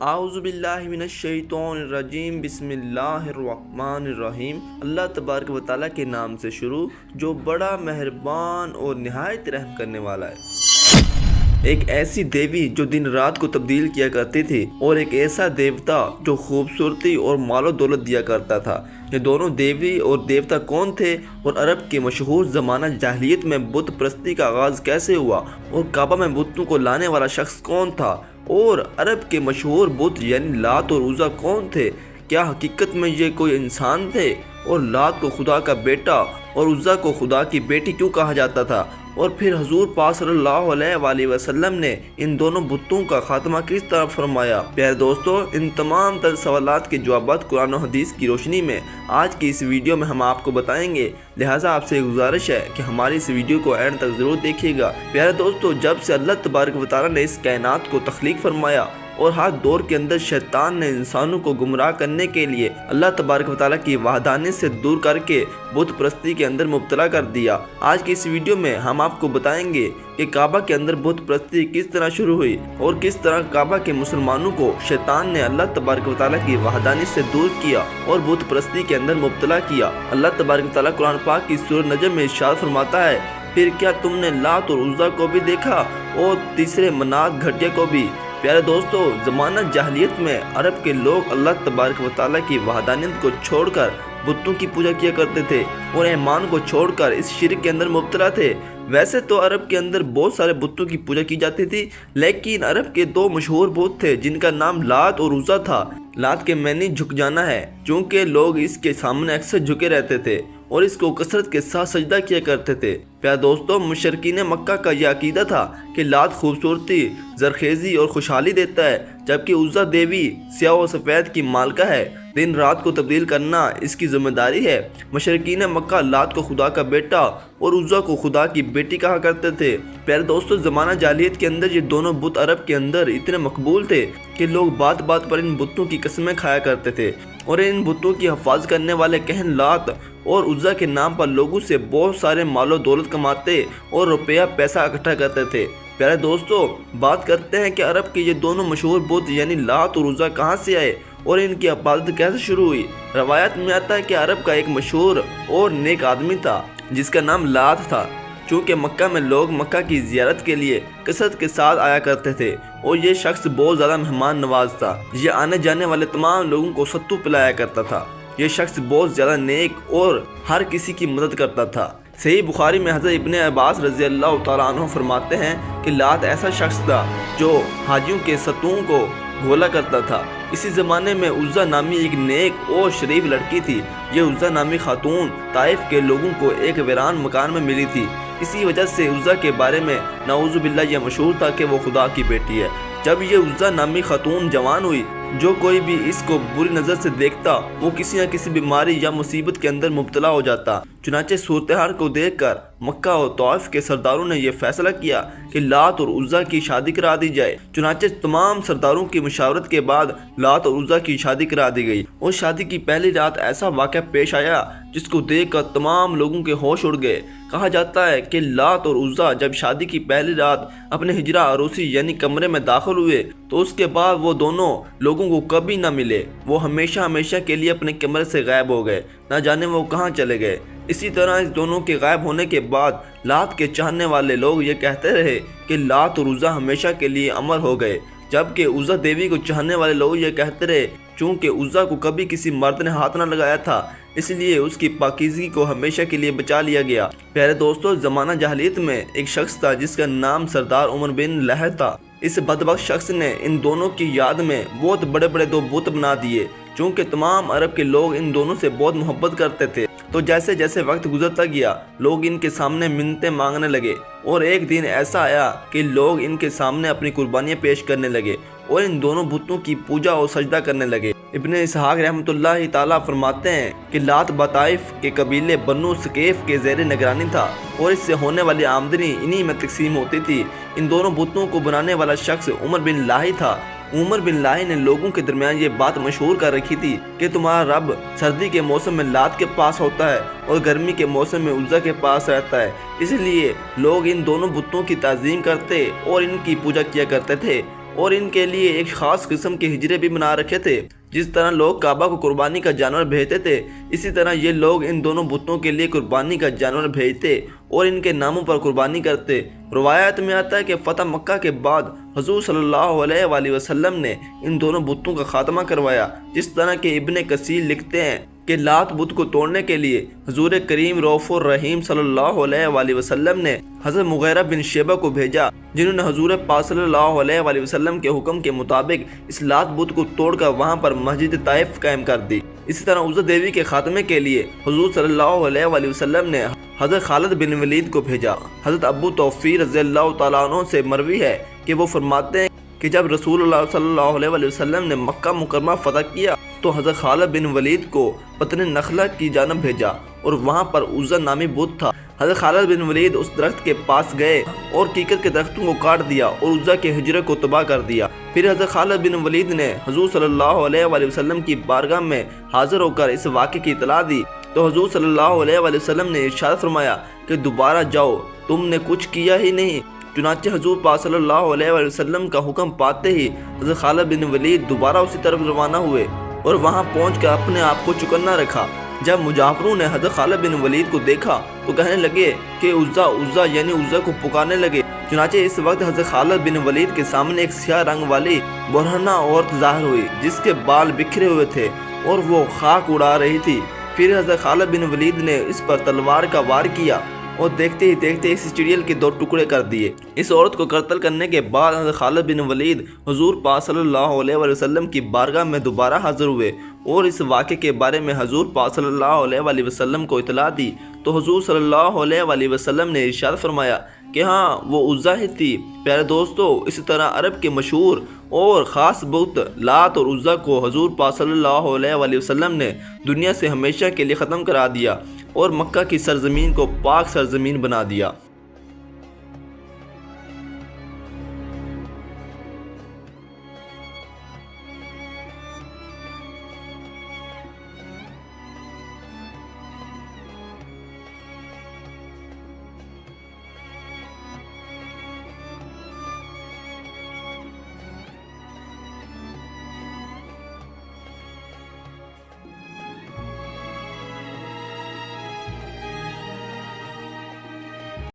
اعوذ باللہ من الشیطان الرجیم بسم اللہ الرحمن الرحیم۔ اللہ تبارک و تعالیٰ کے نام سے شروع جو بڑا مہربان اور نہایت رحم کرنے والا ہے۔ ایک ایسی دیوی جو دن رات کو تبدیل کیا کرتی تھی اور ایک ایسا دیوتا جو خوبصورتی اور مال و دولت دیا کرتا تھا۔ یہ دونوں دیوی اور دیوتا کون تھے اور عرب کے مشہور زمانہ جاہلیت میں بت پرستی کا آغاز کیسے ہوا اور کعبہ میں بتوں کو لانے والا شخص کون تھا اور عرب کے مشہور بت یعنی لات اور عزیٰ کون تھے؟ کیا حقیقت میں یہ کوئی انسان تھے اور لات کو خدا کا بیٹا اور عزیٰ کو خدا کی بیٹی کیوں کہا جاتا تھا؟ اور پھر حضور پاک صلی اللہ علیہ وآلہ وسلم نے ان دونوں بتوں کا خاتمہ کس طرح فرمایا؟ پیارے دوستو، ان تمام تر سوالات کے جوابات قرآن و حدیث کی روشنی میں آج کی اس ویڈیو میں ہم آپ کو بتائیں گے، لہٰذا آپ سے گزارش ہے کہ ہماری اس ویڈیو کو اینڈ تک ضرور دیکھیے گا۔ پیارے دوستو، جب سے اللہ تبارک و تعالیٰ نے اس کائنات کو تخلیق فرمایا اور ہر دور کے اندر شیطان نے انسانوں کو گمراہ کرنے کے لیے اللہ تبارک و تعالیٰ کی وحدانیت سے دور کر کے بت پرستی کے اندر مبتلا کر دیا۔ آج کی اس ویڈیو میں ہم آپ کو بتائیں گے کہ کعبہ کے اندر بت پرستی کس طرح شروع ہوئی اور کس طرح کعبہ کے مسلمانوں کو شیطان نے اللہ تبارک و تعالیٰ کی وحدانیت سے دور کیا اور بت پرستی کے اندر مبتلا کیا۔ اللہ تبارک و تعالیٰ قرآن پاک کی سورۃ نجم میں ارشاد فرماتا ہے، پھر کیا تم نے لات اور عزیٰ کو بھی دیکھا اور تیسرے منات گھٹیا کو بھی؟ پیارے دوستو، زمانہ جاہلیت میں عرب کے لوگ اللہ تبارک و تعالیٰ کی وحدانیت کو چھوڑ کر بتوں کی پوجا کیا کرتے تھے اور ایمان کو چھوڑ کر اس شرک کے اندر مبتلا تھے۔ ویسے تو عرب کے اندر بہت سارے بتوں کی پوجا کی جاتی تھی، لیکن عرب کے دو مشہور بت تھے جن کا نام لات اور عزیٰ تھا۔ لات کے معنی جھک جانا ہے، چونکہ لوگ اس کے سامنے اکثر جھکے رہتے تھے اور اس کو کثرت کے ساتھ سجدہ کیا کرتے تھے۔ پیارے دوستو، مشرکین مکہ کا یہ عقیدہ تھا کہ لات خوبصورتی، زرخیزی اور خوشحالی دیتا ہے، جبکہ عزیٰ دیوی سیاہ و سفید کی مالکہ ہے، دن رات کو تبدیل کرنا اس کی ذمہ داری ہے۔ مشرکین مکہ لات کو خدا کا بیٹا اور عزیٰ کو خدا کی بیٹی کہا کرتے تھے۔ پیارے دوستو، زمانہ جاہلیت کے اندر یہ دونوں بت عرب کے اندر اتنے مقبول تھے کہ لوگ بات بات پر ان بتوں کی قسمیں کھایا کرتے تھے اور ان بتوں کی حفاظت کرنے والے کہن لات اور عزیٰ کے نام پر لوگوں سے بہت سارے مال و دولت کماتے اور روپیہ پیسہ اکٹھا کرتے تھے۔ پیارے دوستو، بات کرتے ہیں کہ عرب کے یہ دونوں مشہور بت یعنی لات اور عزیٰ کہاں سے آئے اور ان کی عبادت کیسے شروع ہوئی۔ روایت میں آتا ہے کہ عرب کا ایک مشہور اور نیک آدمی تھا جس کا نام لات تھا۔ چونکہ مکہ میں لوگ مکہ کی زیارت کے لیے کثرت کے ساتھ آیا کرتے تھے اور یہ شخص بہت زیادہ مہمان نواز تھا۔ یہ آنے جانے والے تمام لوگوں کو ستو پلایا کرتا تھا۔ یہ شخص بہت زیادہ نیک اور ہر کسی کی مدد کرتا تھا۔ صحیح بخاری میں حضرت ابن عباس رضی اللہ تعالیٰ عنہ فرماتے ہیں کہ لات ایسا شخص تھا جو حاجیوں کے ستوؤں کو گھولا کرتا تھا۔ اسی زمانے میں عزیٰ نامی ایک نیک اور شریف لڑکی تھی۔ یہ عزیٰ نامی خاتون طائف کے لوگوں کو ایک ویران مکان میں ملی تھی۔ اسی وجہ سے عزیٰ کے بارے میں نعوذ باللہ یہ مشہور تھا کہ وہ خدا کی بیٹی ہے۔ جب یہ عزیٰ نامی خاتون جوان ہوئی، جو کوئی بھی اس کو بری نظر سے دیکھتا وہ کسی نہ کسی بیماری یا مصیبت کے اندر مبتلا ہو جاتا۔ چنانچہ صورتحال کو دیکھ کر مکہ اور طائف کے سرداروں نے یہ فیصلہ کیا کہ لات اور عزیٰ کی شادی کرا دی جائے۔ چنانچہ تمام سرداروں کی مشاورت کے بعد لات اور عزیٰ کی شادی کرا دی گئی اور شادی کی پہلی رات ایسا واقعہ پیش آیا جس کو دیکھ کر تمام لوگوں کے ہوش اڑ گئے۔ کہا جاتا ہے کہ لات اور عزیٰ جب شادی کی پہلی رات اپنے حجرہ عروسی یعنی کمرے میں داخل ہوئے تو اس کے بعد وہ دونوں لوگوں کو کبھی نہ ملے۔ وہ ہمیشہ ہمیشہ کے لیے اپنے کمرے سے غائب ہو گئے، نہ جانے وہ کہاں چلے گئے۔ اسی طرح اس دونوں کے غائب ہونے کے بعد لات کے چاہنے والے لوگ یہ کہتے رہے کہ لات اور عزیٰ ہمیشہ کے لیے امر ہو گئے، جبکہ عزیٰ دیوی کو چاہنے والے لوگ یہ کہتے رہے چونکہ عزیٰ کو کبھی کسی مرد نے ہاتھ نہ لگایا تھا، اس لیے اس کی پاکیزگی کو ہمیشہ کے لیے بچا لیا گیا۔ پیارے دوستو، زمانہ جاہلیت میں ایک شخص تھا جس کا نام سردار عمر بن لہر تھا۔ اس بدبخت شخص نے ان دونوں کی یاد میں بہت بڑے بڑے دو بت بنا دیے، چونکہ تمام عرب کے لوگ ان دونوں سے بہت محبت کرتے تھے۔ تو جیسے جیسے وقت گزرتا گیا لوگ ان کے سامنے منتیں مانگنے لگے اور ایک دن ایسا آیا کہ لوگ ان کے سامنے اپنی قربانیاں پیش کرنے لگے اور ان دونوں بتوں کی پوجا اور سجدہ کرنے لگے۔ ابن اسحاق رحمۃ اللہ تعالیٰ فرماتے ہیں کہ لات بطائف کے قبیلے بنو ثقیف کے زیر نگرانی تھا اور اس سے ہونے والی آمدنی انہی میں تقسیم ہوتی تھی۔ ان دونوں بتوں کو بنانے والا شخص عمر بن لاہی تھا۔ عمر بن لاہی نے لوگوں کے درمیان یہ بات مشہور کر رکھی تھی کہ تمہارا رب سردی کے موسم میں لات کے پاس ہوتا ہے اور گرمی کے موسم میں عزیٰ کے پاس رہتا ہے، اس لیے لوگ ان دونوں بتوں کی تعظیم کرتے اور ان کی پوجا کیا کرتے تھے۔ اور ان کے لیے ایک خاص قسم کے ہجرے بھی بنا رکھے تھے۔ جس طرح لوگ کعبہ کو قربانی کا جانور بھیجتے تھے، اسی طرح یہ لوگ ان دونوں بتوں کے لیے قربانی کا جانور بھیجتے اور ان کے ناموں پر قربانی کرتے۔ روایت میں آتا ہے کہ فتح مکہ کے بعد حضور صلی اللہ علیہ وآلہ وسلم نے ان دونوں بتوں کا خاتمہ کروایا۔ جس طرح کہ ابن کثیر لکھتے ہیں کہ لات بت کو توڑنے کے لیے حضور کریم رؤوف الرحیم صلی اللہ علیہ وآلہ وسلم نے حضرت مغیرہ بن شیبہ کو بھیجا، جنہوں نے حضور پاک صلی اللہ علیہ وآلہ وسلم کے حکم کے مطابق اس لات بت کو توڑ کر وہاں پر مسجد طائف قائم کر دی۔ اسی طرح عزا دیوی کے خاتمے کے لیے حضور صلی اللہ علیہ وآلہ وسلم نے حضرت خالد بن ولید کو بھیجا۔ حضرت ابو توفیق رضی اللہ تعالیٰ عنہ سے مروی ہے کہ وہ فرماتے ہیں کہ جب رسول اللہ صلی اللہ علیہ وآلہ وسلم نے مکہ مکرمہ فتح کیا تو حضرت خالد بن ولید کو بطن نخلہ کی جانب بھیجا اور وہاں پر عزا نامی بت تھا۔ حضرت خالد بن ولید اس درخت کے پاس گئے اور کیکر کے درختوں کو کاٹ دیا اور عزا کے حجرے کو تباہ کر دیا۔ پھر حضرت خالد بن ولید نے حضور صلی اللہ علیہ وآلہ وسلم کی بارگاہ میں حاضر ہو کر اس واقعے کی اطلاع دی تو حضور صلی اللہ علیہ وآلہ وسلم نے ارشاد فرمایا کہ دوبارہ جاؤ، تم نے کچھ کیا ہی نہیں۔ چنانچہ حضور پاک صلی اللہ علیہ وآلہ وسلم کا حکم پاتے ہی حضرت خالد بن ولید دوبارہ اسی طرف روانہ ہوئے اور وہاں پہنچ کر اپنے آپ کو چکنا رکھا۔ جب مجاہروں نے حضرت خالد بن ولید کو دیکھا تو کہنے لگے کہ عزا عزا، یعنی عزا کو پکارنے لگے۔ چنانچہ اس وقت حضرت خالد بن ولید کے سامنے ایک سیاہ رنگ والی برہنہ عورت ظاہر ہوئی جس کے بال بکھرے ہوئے تھے اور وہ خاک اڑا رہی تھی۔ پھر حضرت خالد بن ولید نے اس پر تلوار کا وار کیا اور دیکھتے ہی دیکھتے اس چڑیل کے 2 ٹکڑے کر دیے۔ اس عورت کو قتل کرنے کے بعد حضرت خالد بن ولید حضور پاک صلی اللہ علیہ وآلہ وسلم کی بارگاہ میں دوبارہ حاضر ہوئے اور اس واقعے کے بارے میں حضور پاک صلی اللہ علیہ وآلہ وسلم کو اطلاع دی تو حضور صلی اللہ علیہ وآلہ وسلم نے ارشاد فرمایا کہ ہاں وہ عزا ہی تھی۔ پیارے دوستو، اسی طرح عرب کے مشہور اور خاص بت لات اور عزا کو حضور پاک صلی اللہ علیہ وآلہ وسلم نے دنیا سے ہمیشہ کے لیے ختم کرا دیا اور مکہ کی سرزمین کو پاک سرزمین بنا دیا۔